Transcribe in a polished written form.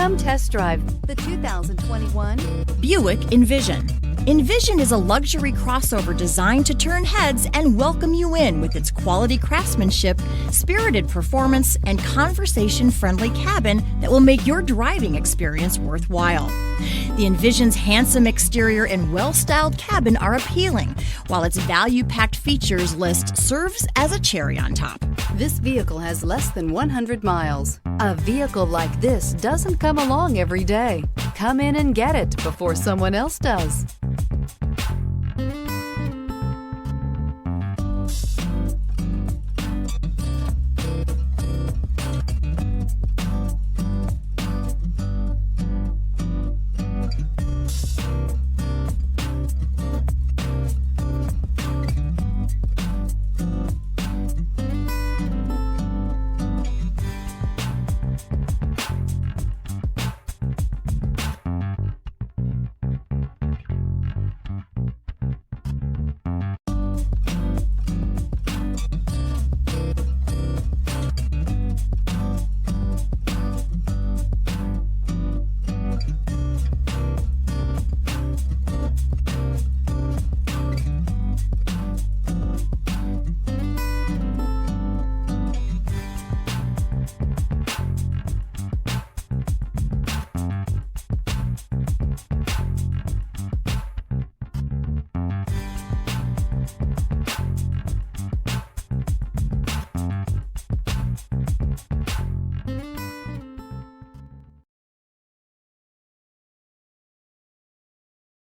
Come test drive the 2021 Buick Envision. Envision is a luxury crossover designed to turn heads and welcome you in with its quality craftsmanship, spirited performance, and conversation-friendly cabin that will make your driving experience worthwhile. The Envision's handsome exterior and well-styled cabin are appealing, while its value-packed features list serves as a cherry on top. This vehicle has less than 100 miles. A vehicle like this doesn't come along every day. Come in and get it before someone else does.